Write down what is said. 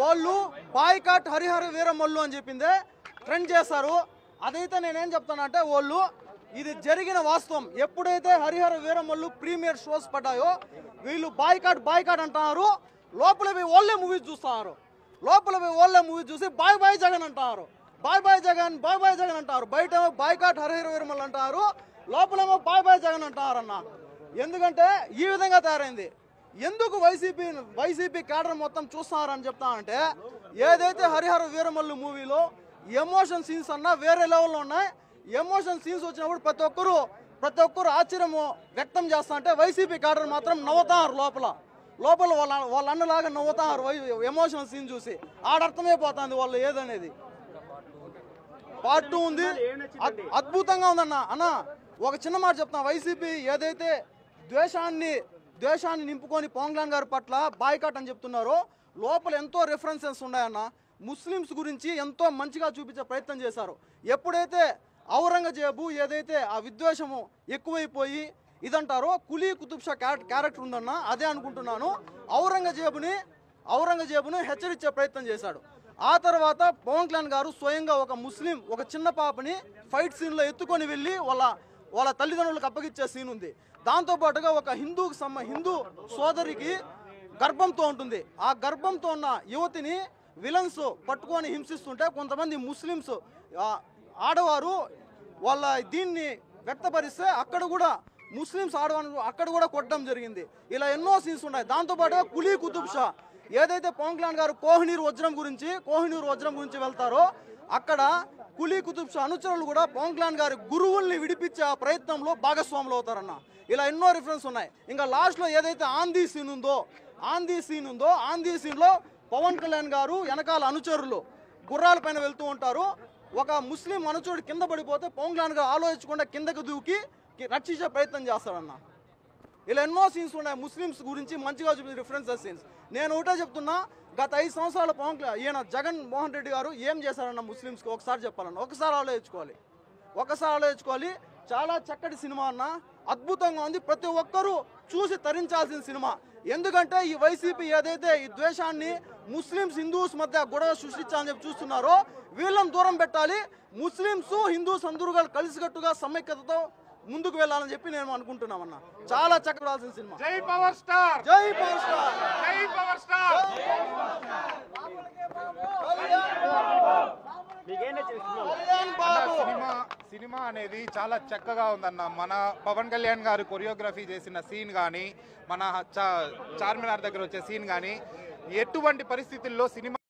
వాళ్ళు బాయ్కాట్ హరిహర వీరమల్లు అని చెప్పిందే ట్రెండ్ చేస్తారు. అదైతే నేనేం చెప్తానంటే వాళ్ళు ఇది జరిగిన వాస్తవం. ఎప్పుడైతే హరిహర వీరమల్లు ప్రీమియర్ షోస్ పడ్డాయో వీళ్ళు బాయ్కాట్ అంటున్నారు. లోపల పోయి వాళ్ళే మూవీస్ చూస్తున్నారు. లోపల పోయి వాళ్ళే మూవీస్ చూసి బాయ్ బాయ్ జగన్ అంటారు. బాయ్ బాయ్ జగన్ అంటారు. బయట బాయ్కాట్ హరిహర వీరమల్లు అంటారు, లోపలేమో బాయ్ బాయ్ జగన్ అంటారన్న. ఎందుకంటే ఈ విధంగా తయారైంది. ఎందుకు వైసీపీ క్యాడర్ మొత్తం చూస్తున్నారని చెప్తానంటే, ఏదైతే హరిహర వీరమల్లు మూవీలో ఎమోషన్ సీన్స్ అన్నా వేరే లెవెల్లో ఉన్నాయి. ఎమోషన్ సీన్స్ వచ్చినప్పుడు ప్రతి ఒక్కరు ఆశ్చర్యము వ్యక్తం చేస్తా అంటే వైసీపీ క్యాడర్ మాత్రం నవ్వుతారు. లోపల వాళ్ళ అన్నలాగా నవ్వుతారు ఎమోషనల్ సీన్ చూసి. ఆడర్థమైపోతుంది వాళ్ళు ఏదనేది. పార్ట్ 2 ఉంది, అద్భుతంగా ఉందన్న. అన్న ఒక చిన్న మాట చెప్తాను. వైసీపీ ఏదైతే ద్వేషాన్ని నింపుకొని పవన్ కళ్యాణ్ గారి పట్ల బాయ్కాట్ అని చెప్తున్నారో లోపల ఎంతో రిఫరెన్సెస్ ఉన్నాయన్న. ముస్లిమ్స్ గురించి ఎంతో మంచిగా చూపించే ప్రయత్నం చేశారు. ఎప్పుడైతే ఔరంగజేబు ఏదైతే ఆ విద్వేషము ఎక్కువైపోయి ఇదంటారో కులీ కుతుబ్ షా క్యారెక్టర్ ఉందన్న, అదే అనుకుంటున్నాను. ఔరంగజేబును హెచ్చరించే ప్రయత్నం చేశాడు. ఆ తర్వాత పవన్ కళ్యాణ్ గారు స్వయంగా ఒక చిన్న పాపని ఫైట్ సీన్లో ఎత్తుకొని వెళ్ళి వాళ్ళ తల్లిదండ్రులకు అప్పగిచ్చే సీన్ ఉంది. దాంతోపాటుగా ఒక హిందూ సోదరికి గర్భంతో ఉంటుంది. ఆ గర్భంతో ఉన్న యువతిని విలన్స్ పట్టుకొని హింసిస్తుంటే కొంతమంది ముస్లిమ్స్ ఆడవారు వాళ్ళ దీన్ని వ్యక్తపరిస్తే అక్కడ కూడా ముస్లిమ్స్ ఆడవారు అక్కడ కూడా కొట్టడం జరిగింది. ఇలా ఎన్నో సీన్స్ ఉన్నాయి. దాంతోపాటుగా కులీ కుతుబ్ షా ఏదైతే పవన్ కళ్యాణ్ గారు కోహినూర్ వజ్రం గురించి వెళ్తారో అక్కడ కులీ కుతుబ్ షా అనుచరులు కూడా పవన్ కళ్యాణ్ గారి గురువుల్ని విడిపించే ఆ ప్రయత్నంలో భాగస్వాములు అవుతారన్న. ఇలా ఎన్నో రిఫరెన్స్ ఉన్నాయి. ఇంకా లాస్ట్లో ఏదైతే ఆందీ సీన్లో పవన్ కళ్యాణ్ గారు వెనకాల అనుచరులు గుర్రాల పైన వెళ్తూ ఉంటారు. ఒక ముస్లిం అనుచరుడు కింద పడిపోతే పవన్ కళ్యాణ్ గారు ఆలోచించకుండా కిందకు దూకి రక్షించే ప్రయత్నం చేస్తారన్న. ఇలా ఎన్నో సీన్స్ ఉన్నాయి. ముస్లిమ్స్ గురించి మంచిగా చూపించే రిఫరెన్సెస్ సీన్స్. నేను ఒకటే చెప్తున్నా, గత 5 సంవత్సరాల ఈయన జగన్మోహన్ రెడ్డి గారు ఏం చేశారన్న ముస్లిమ్స్కి ఒకసారి చెప్పాలన్న. ఒకసారి ఆలోచించుకోవాలి. చాలా చక్కటి సినిమా అన్న, అద్భుతంగా ఉంది. ప్రతి ఒక్కరూ చూసి తరించాల్సిన సినిమా. ఎందుకంటే ఈ వైసీపీ ఏదైతే ఈ ద్వేషాన్ని ముస్లిమ్స్ హిందూస్ మధ్య గొడవ సృష్టించాలని చెప్పి చూస్తున్నారో వీళ్ళని దూరం పెట్టాలి. ముస్లిమ్స్ హిందూస్ అందరూ కలిసికట్టుగా సమైక్యతతో ముందుకు వెళ్ళాలని చెప్పి నేను అనుకుంటున్నామన్నా. చాలా చక్కగా రాసిన సినిమా. జై పవర్ స్టార్. సినిమా అనేది చాలా చక్కగా ఉందన్న. మన పవన్ కళ్యాణ్ గారు కొరియోగ్రఫీ చేసిన సీన్ కానీ, మన చార్మినార్ దగ్గర వచ్చే సీన్ కానీ, ఎటువంటి పరిస్థితుల్లో సినిమా